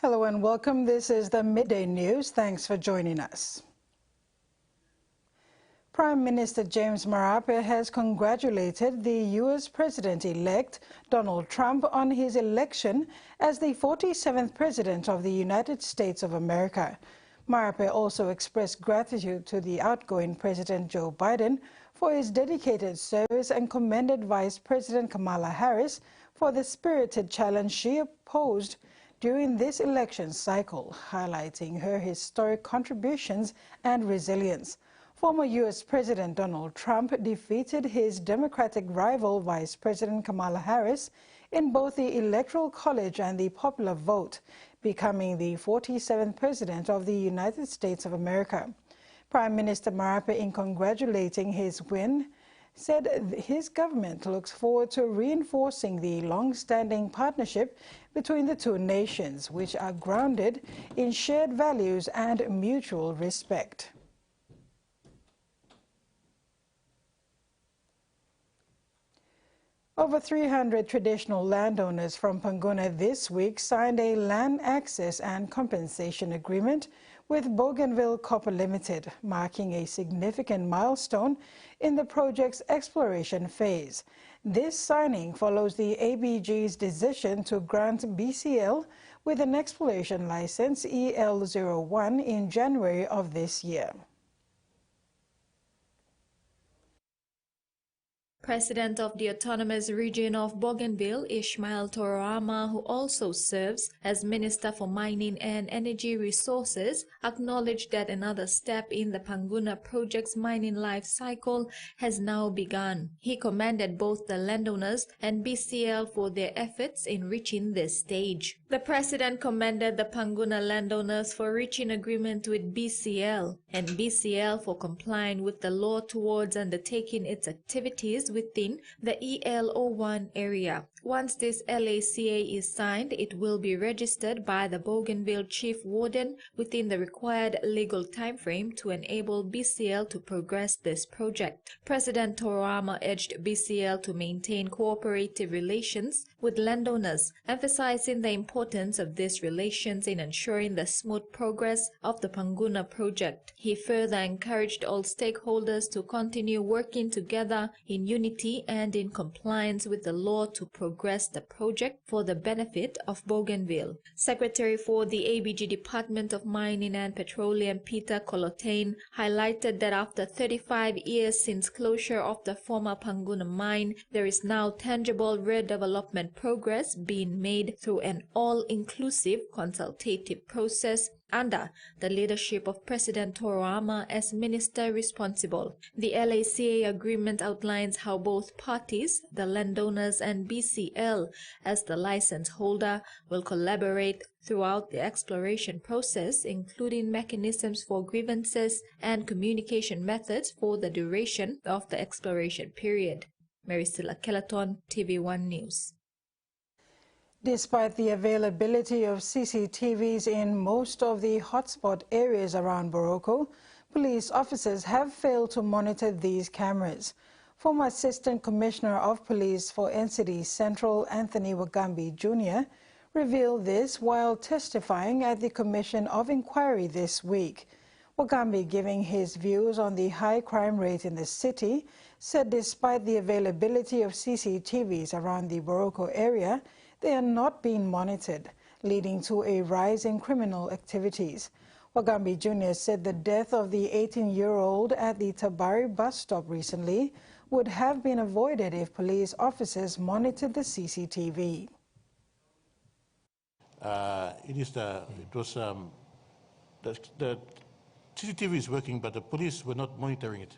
Hello and welcome. This is the Midday News. Thanks for joining us. Prime Minister James Marape has congratulated the U.S. President-elect Donald Trump on his election as the 47th President of the United States of America. Marape also expressed gratitude to the outgoing President Joe Biden for his dedicated service and commended Vice President Kamala Harris for the spirited challenge she posed during this election cycle, highlighting her historic contributions and resilience. Former U.S. President Donald Trump defeated his Democratic rival Vice President Kamala Harris in both the Electoral College and the popular vote, becoming the 47th President of the United States of America. Prime Minister Marape, in congratulating his win, said his government looks forward to reinforcing the long-standing partnership between the two nations, which are grounded in shared values and mutual respect. Over 300 traditional landowners from Panguna this week signed a land access and compensation agreement with Bougainville Copper Limited, marking a significant milestone in the project's exploration phase. This signing follows the ABG's decision to grant BCL with an exploration license EL01 in January of this year. President of the Autonomous Region of Bougainville, Ismail Torama, who also serves as Minister for Mining and Energy Resources, acknowledged that another step in the Panguna project's mining life cycle has now begun. He commended both the landowners and BCL for their efforts in reaching this stage. The President commended the Panguna landowners for reaching agreement with BCL and BCL for complying with the law towards undertaking its activities within the EL01 area. Once this LACA is signed, it will be registered by the Bougainville Chief Warden within the required legal timeframe to enable BCL to progress this project. President Torama urged BCL to maintain cooperative relations with landowners, emphasizing the importance of these relations in ensuring the smooth progress of the Panguna project. He further encouraged all stakeholders to continue working together in unity and in compliance with the law to progress the project for the benefit of Bougainville. Secretary for the ABG Department of Mining and Petroleum, Peter Colotain, highlighted that after 35 years since closure of the former Panguna mine, there is now tangible redevelopment progress being made through an all-inclusive consultative process under the leadership of President Torama as minister responsible. The LACA agreement outlines how both parties, the landowners and BCL as the license holder, will collaborate throughout the exploration process, including mechanisms for grievances and communication methods for the duration of the exploration period. Maricela Kelaton, TVWAN News. Despite the availability of CCTVs in most of the hotspot areas around Boroko, police officers have failed to monitor these cameras. Former Assistant Commissioner of Police for NCD Central, Anthony Wagambi Jr., revealed this while testifying at the Commission of Inquiry this week. Wagambi, giving his views on the high crime rate in the city, said despite the availability of CCTVs around the Boroko area, they are not being monitored, leading to a rise in criminal activities. Wagambi Jr. said the death of the 18-year-old at the Tabari bus stop recently would have been avoided if police officers monitored the CCTV. The CCTV is working, but the police were not monitoring it.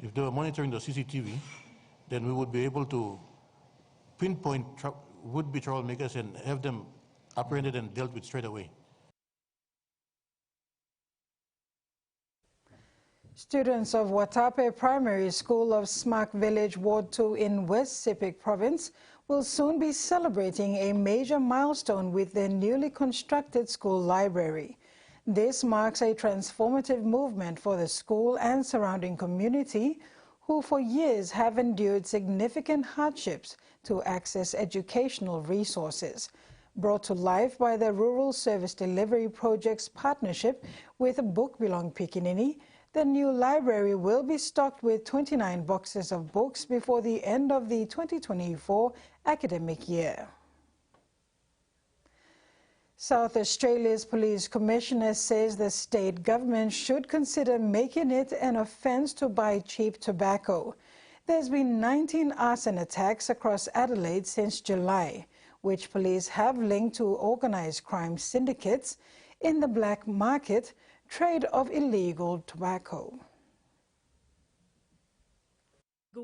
If they were monitoring the CCTV, then we would be able to pinpoint would-be troublemakers and have them apprehended and dealt with straight away. Students of Watape Primary School of Smak Village, Ward 2 in West Sepik Province will soon be celebrating a major milestone with their newly constructed school library. This marks a transformative movement for the school and surrounding community, who for years have endured significant hardships to access educational resources. Brought to life by the Rural Service Delivery Project's partnership with Book Belong Pikinini, the new library will be stocked with 29 boxes of books before the end of the 2024 academic year. South Australia's Police Commissioner says the state government should consider making it an offence to buy cheap tobacco. There's been 19 arson attacks across Adelaide since July, which police have linked to organised crime syndicates in the black market trade of illegal tobacco.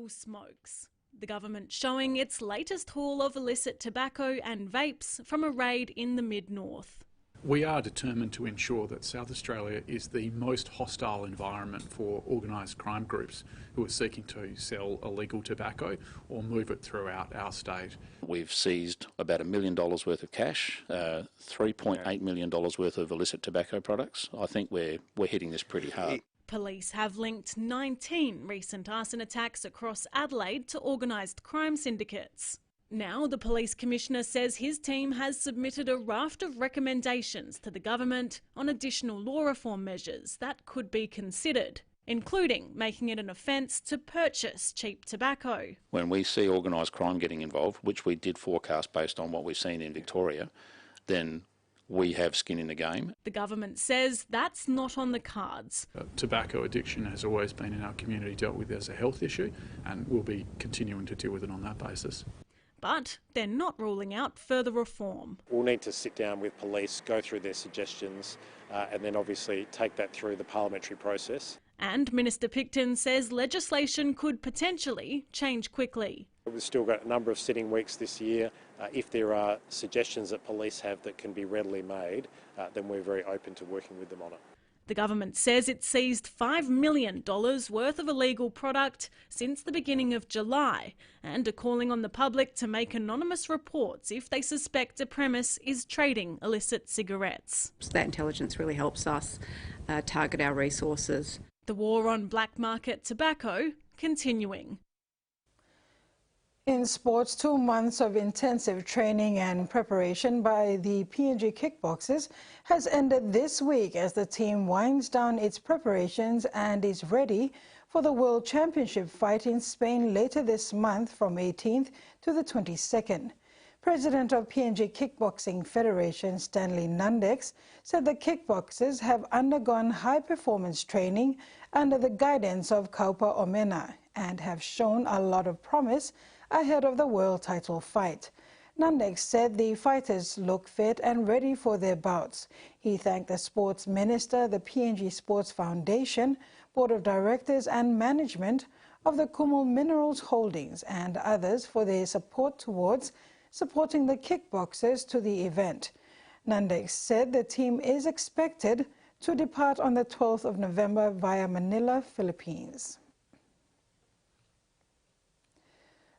Smokes. The government showing its latest haul of illicit tobacco and vapes from a raid in the mid-north. We are determined to ensure that South Australia is the most hostile environment for organised crime groups who are seeking to sell illegal tobacco or move it throughout our state. We've seized about $1 million worth of cash, $3.8 million worth of illicit tobacco products. I think we're hitting this pretty hard. Police have linked 19 recent arson attacks across Adelaide to organised crime syndicates. Now the Police Commissioner says his team has submitted a raft of recommendations to the government on additional law reform measures that could be considered, including making it an offence to purchase cheap tobacco. When we see organised crime getting involved, which we did forecast based on what we've seen in Victoria, then we have skin in the game. The government says that's not on the cards. Tobacco addiction has always been in our community dealt with as a health issue, and we'll be continuing to deal with it on that basis. But they're not ruling out further reform. We'll need to sit down with police, go through their suggestions, and then obviously take that through the parliamentary process. And Minister Picton says legislation could potentially change quickly. We've still got a number of sitting weeks this year. If there are suggestions that police have that can be readily made, then we're very open to working with them on it. The government says it seized $5 million worth of illegal product since the beginning of July and are calling on the public to make anonymous reports if they suspect a premise is trading illicit cigarettes. That intelligence really helps us target our resources. The war on black market tobacco continuing. In sports, 2 months of intensive training and preparation by the PNG Kickboxers has ended this week as the team winds down its preparations and is ready for the World Championship fight in Spain later this month from 18th to the 22nd. President of PNG Kickboxing Federation, Stanley Nandex, said the kickboxers have undergone high-performance training under the guidance of Kaupa Omena and have shown a lot of promise ahead of the world title fight. Nandex said the fighters look fit and ready for their bouts. He thanked the sports minister, the PNG Sports Foundation, board of directors and management of the Kumul Minerals Holdings and others for their support towards supporting the kickboxers to the event. Nandex said the team is expected to depart on the 12th of November via Manila, Philippines.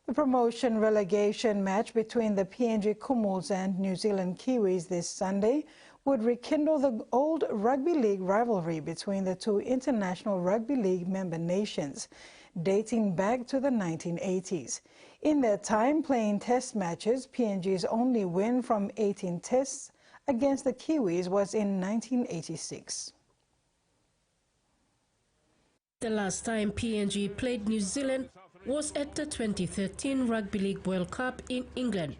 The promotion relegation match between the PNG Kumuls and New Zealand Kiwis this Sunday would rekindle the old rugby league rivalry between the two international rugby league member nations, dating back to the 1980s. In their time playing test matches, PNG's only win from 18 tests against the Kiwis was in 1986. The last time PNG played New Zealand was at the 2013 Rugby League World Cup in England,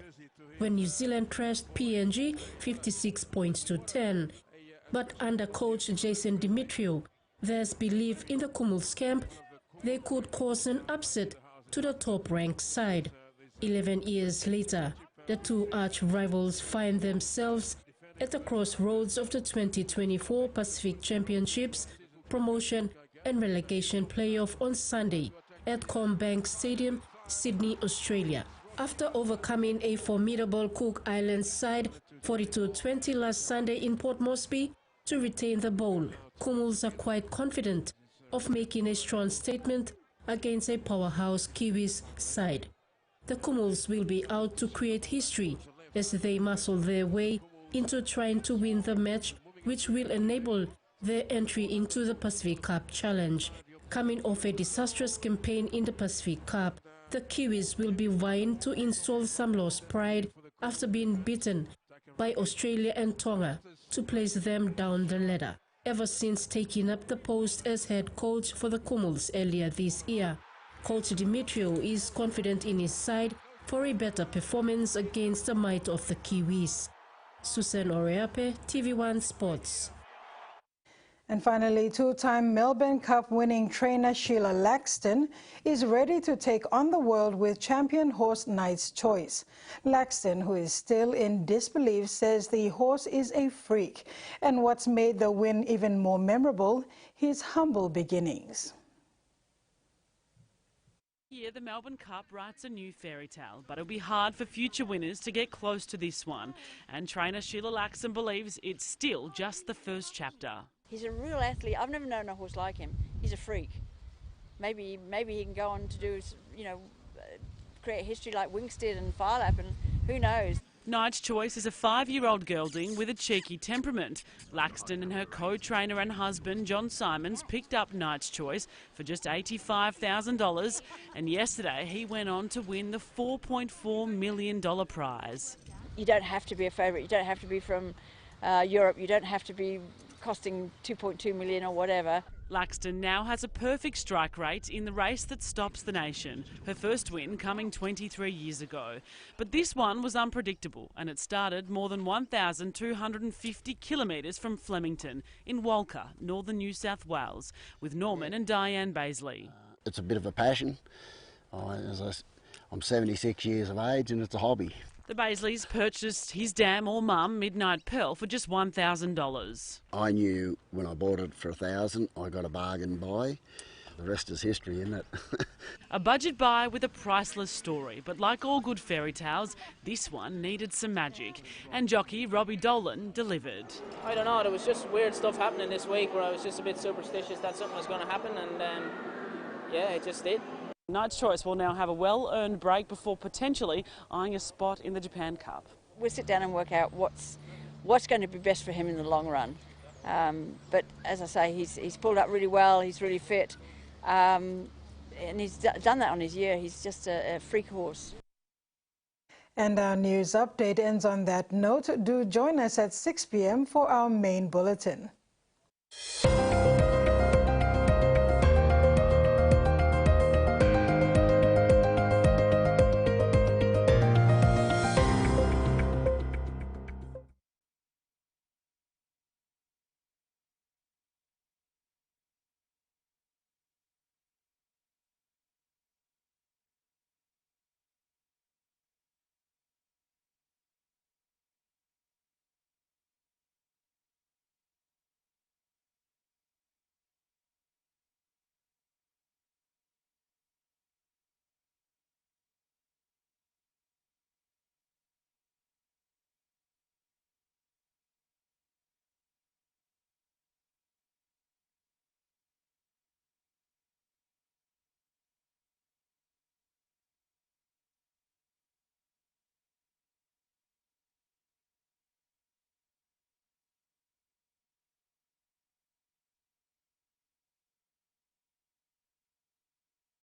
when New Zealand thrashed PNG 56 points to 10. But under coach Jason Dimitriou, there's belief in the Kumuls camp they could cause an upset to the top-ranked side. 11 years later, the two arch-rivals find themselves at the crossroads of the 2024 Pacific Championships promotion and relegation playoff on Sunday at Combank Stadium, Sydney, Australia. After overcoming a formidable Cook Islands side 42-20 last Sunday in Port Moresby to retain the bowl, Kumuls are quite confident of making a strong statement against a powerhouse Kiwis side. The Kumuls will be out to create history as they muscle their way into trying to win the match, which will enable their entry into the Pacific Cup Challenge. Coming off a disastrous campaign in the Pacific Cup, the Kiwis will be vying to install some lost pride after being beaten by Australia and Tonga to place them down the ladder, ever since taking up the post as head coach for the Kumuls earlier this year. Coach Dimitrio is confident in his side for a better performance against the might of the Kiwis. Susan Oreape, TV1 Sports. And finally, two-time Melbourne Cup winning trainer Sheila Laxton is ready to take on the world with champion horse Knight's Choice. Laxton, who is still in disbelief, says the horse is a freak. And what's made the win even more memorable, his humble beginnings. Here, the Melbourne Cup writes a new fairy tale, but it'll be hard for future winners to get close to this one. And trainer Sheila Laxton believes it's still just the first chapter. He's a real athlete. I've never known a horse like him. He's a freak. Maybe he can go on to do, create history like Winks did and Firelap, and who knows. Knight's Choice is a 5-year-old gelding with a cheeky temperament. Laxton and her co-trainer and husband, John Simons, picked up Knight's Choice for just $85,000, and yesterday he went on to win the $4.4 million prize. You don't have to be a favourite. You don't have to be from Europe. You don't have to be costing 2.2 million or whatever. Laxton now has a perfect strike rate in the race that stops the nation, her first win coming 23 years ago. But this one was unpredictable, and it started more than 1,250 kilometres from Flemington in Walker, northern New South Wales, with Norman and Diane Baisley. It's a bit of a passion. I'm 76 years of age and it's a hobby. The Baisleys purchased his dam or mum, Midnight Pearl, for just $1,000. I knew when I bought it for $1,000, I got a bargain buy. The rest is history, isn't it? A budget buy with a priceless story, but like all good fairy tales, this one needed some magic. And jockey Robbie Dolan delivered. I don't know, there was just weird stuff happening this week where I was just a bit superstitious that something was going to happen, and yeah, it just did. Knight's Choice will now have a well-earned break before potentially eyeing a spot in the Japan Cup. We'll sit down and work out what's going to be best for him in the long run. But as I say, he's pulled up really well, he's really fit, and he's done that on his year. He's just a freak horse. And our news update ends on that note. Do join us at 6 p.m. for our main bulletin.